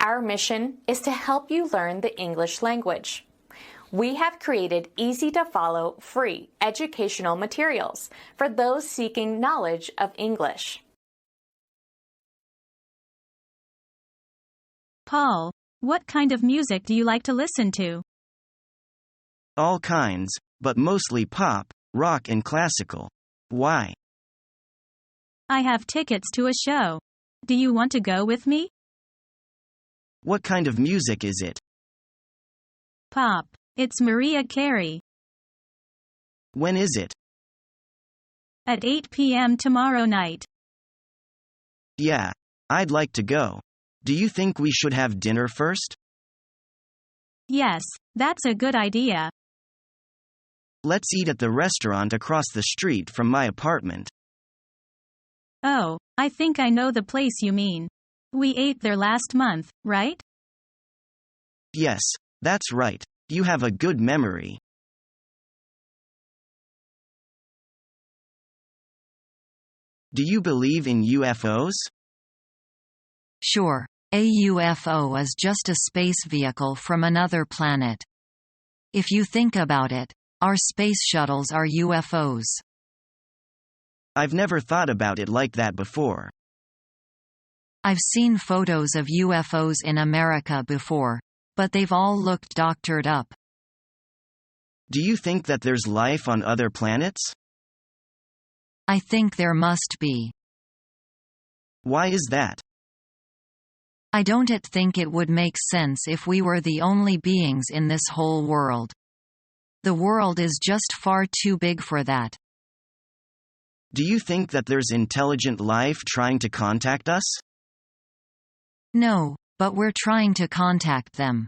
Our mission is to help you learn the English language. We have created easy-to-follow, free educational materials for those seeking knowledge of English. Paul, what kind of music do you like to listen to? All kinds, but mostly pop, rock and classical. Why? I have tickets to a show. Do you want to go with me? What kind of music is it? Pop. It's Mariah Carey. When is it? At 8 p.m. tomorrow night. Yeah, I'd like to go. Do you think we should have dinner first? Yes, that's a good idea. Let's eat at the restaurant across the street from my apartment. Oh, I think I know the place you mean. We ate there last month, right? Yes, that's right. You have a good memory. Do you believe in UFOs? Sure. A UFO is just a space vehicle from another planet. If you think about it, our space shuttles are UFOs. I've never thought about it like that before. I've seen photos of UFOs in America before, but they've all looked doctored up. Do you think that there's life on other planets? I think there must be. Why is that? I don't think it would make sense if we were the only beings in this whole world. The world is just far too big for that. Do you think that there's intelligent life trying to contact us? No, but we're trying to contact them.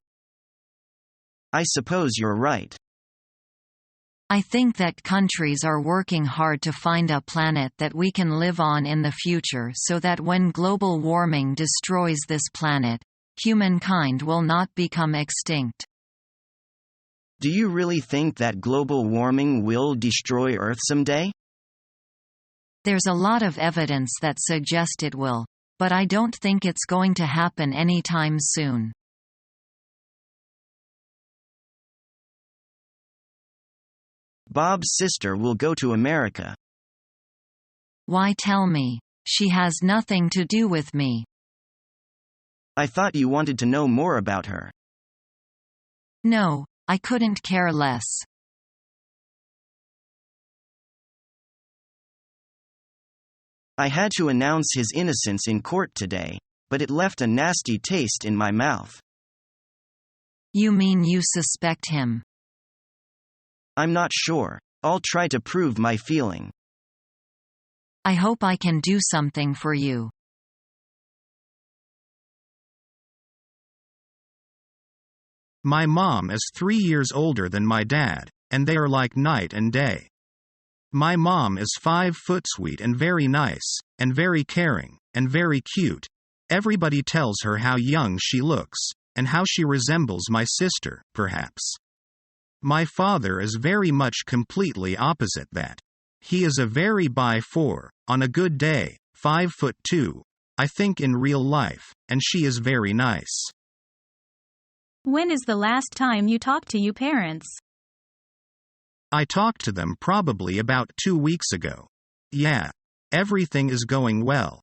I suppose you're right. I think that countries are working hard to find a planet that we can live on in the future so that when global warming destroys this planet, humankind will not become extinct. Do you really think that global warming will destroy Earth someday? There's a lot of evidence that suggest it will, but I don't think it's going to happen anytime soon. Bob's sister will go to America. Why tell me? She has nothing to do with me. I thought you wanted to know more about her. No, I couldn't care less. I had to announce his innocence in court today, but it left a nasty taste in my mouth. You mean you suspect him? I'm not sure. I'll try to prove my feeling. I hope I can do something for you. My mom is 3 years older than my dad, and they are like night and day. My mom is 5 foot sweet and very nice, and very caring, and very cute. Everybody tells her how young she looks, and how she resembles my sister, perhaps. My father is very much completely opposite that. He is a very by 4, on a good day, 5'2", I think in real life, and she is very nice. When is the last time you talked to your parents? I talked to them probably about 2 weeks ago. Yeah. Everything is going well.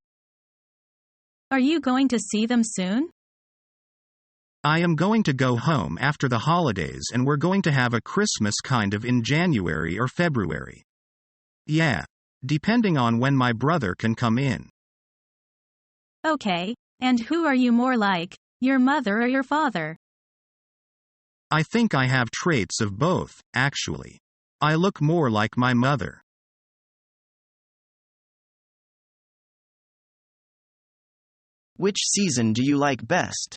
Are you going to see them soon? I am going to go home after the holidays and we're going to have a Christmas kind of in January or February. Yeah. Depending on when my brother can come in. Okay, and who are you more like, your mother or your father? I think I have traits of both, actually. I look more like my mother. Which season do you like best?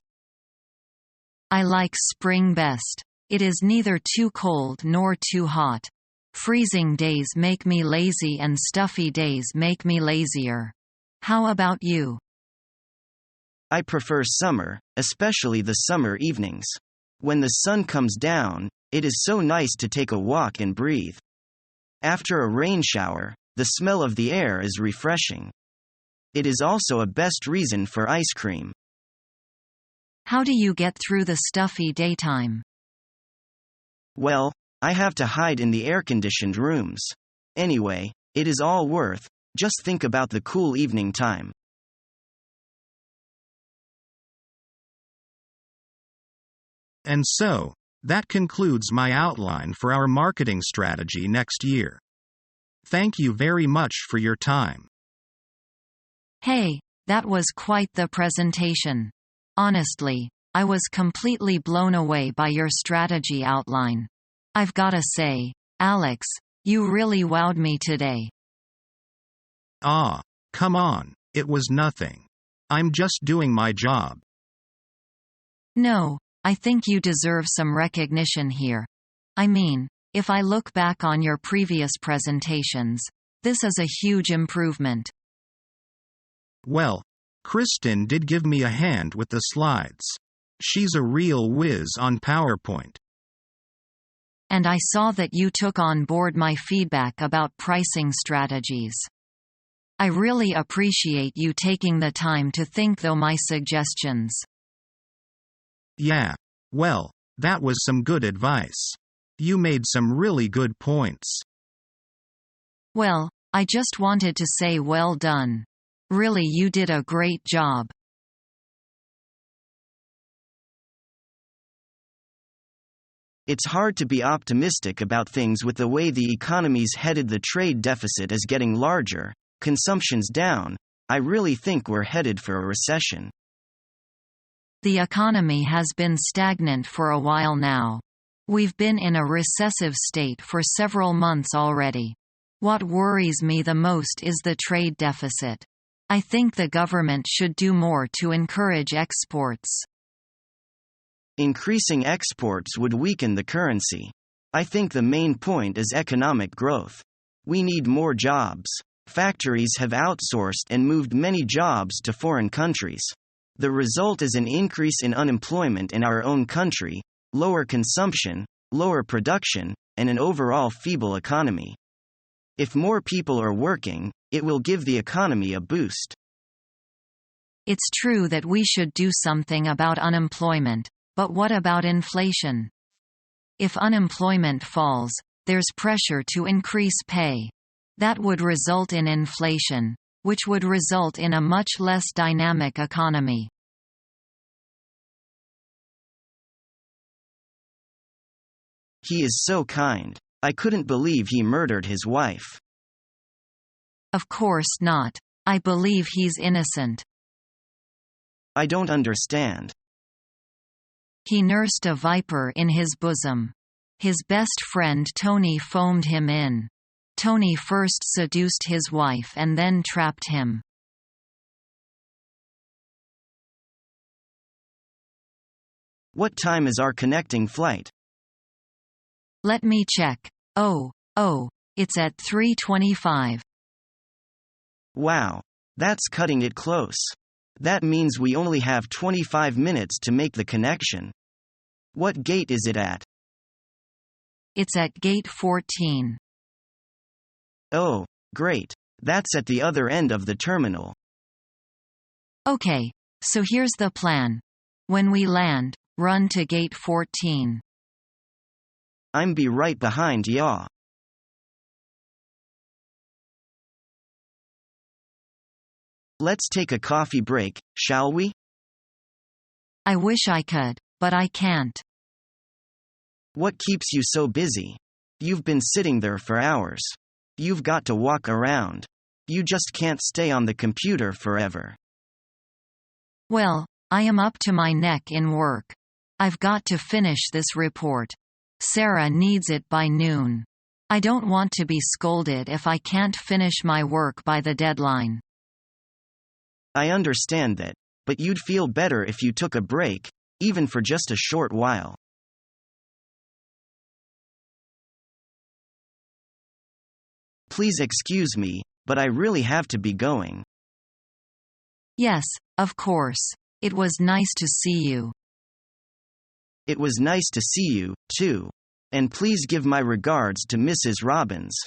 I like spring best. It is neither too cold nor too hot. Freezing days make me lazy and stuffy days make me lazier. How about you? I prefer summer, especially the summer evenings. When the sun comes down, it is so nice to take a walk and breathe. After a rain shower, the smell of the air is refreshing. It is also a best reason for ice cream. How do you get through the stuffy daytime? Well, I have to hide in the air-conditioned rooms. Anyway, it is all worth. Just think about the cool evening time. And so, that concludes my outline for our marketing strategy next year. Thank you very much for your time. Hey, that was quite the presentation. Honestly, I was completely blown away by your strategy outline. I've gotta say, Alex, you really wowed me today. Ah, come on, it was nothing. I'm just doing my job. No, I think you deserve some recognition here. I mean, if I look back on your previous presentations, this is a huge improvement. Well, Kristen did give me a hand with the slides. She's a real whiz on PowerPoint. And I saw that you took on board my feedback about pricing strategies. I really appreciate you taking the time to think through my suggestions. Yeah, well, that was some good advice. You made some really good points. Well, I just wanted to say well done. Really, you did a great job. It's hard to be optimistic about things with the way the economy's headed. The trade deficit is getting larger, consumption's down. I really think we're headed for a recession. The economy has been stagnant for a while now. We've been in a recessive state for several months already. What worries me the most is the trade deficit. I think the government should do more to encourage exports. Increasing exports would weaken the currency. I think the main point is economic growth. We need more jobs. Factories have outsourced and moved many jobs to foreign countries. The result is an increase in unemployment in our own country, lower consumption, lower production, and an overall feeble economy. If more people are working, it will give the economy a boost. It's true that we should do something about unemployment, but what about inflation? If unemployment falls, there's pressure to increase pay. That would result in inflation, which would result in a much less dynamic economy. He is so kind. I couldn't believe he murdered his wife. Of course not. I believe he's innocent. I don't understand. He nursed a viper in his bosom. His best friend Tony foamed him in. Tony first seduced his wife and then trapped him. What time is our connecting flight? Let me check. Oh, it's at 3:25. Wow. That's cutting it close. That means we only have 25 minutes to make the connection. What gate is it at? It's at gate 14. Oh, great. That's at the other end of the terminal. Okay, so here's the plan. When we land, run to gate 14. I'm be right behind ya. Let's take a coffee break, shall we? I wish I could, but I can't. What keeps you so busy? You've been sitting there for hours. You've got to walk around. You just can't stay on the computer forever. Well, I am up to my neck in work. I've got to finish this report. Sarah needs it by noon. I don't want to be scolded if I can't finish my work by the deadline. I understand that, but you'd feel better if you took a break, even for just a short while. Please excuse me, but I really have to be going. Yes, of course. It was nice to see you. It was nice to see you, too. And please give my regards to Mrs. Robbins.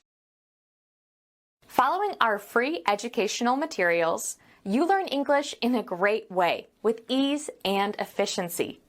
Following our free educational materials, you learn English in a great way with ease and efficiency.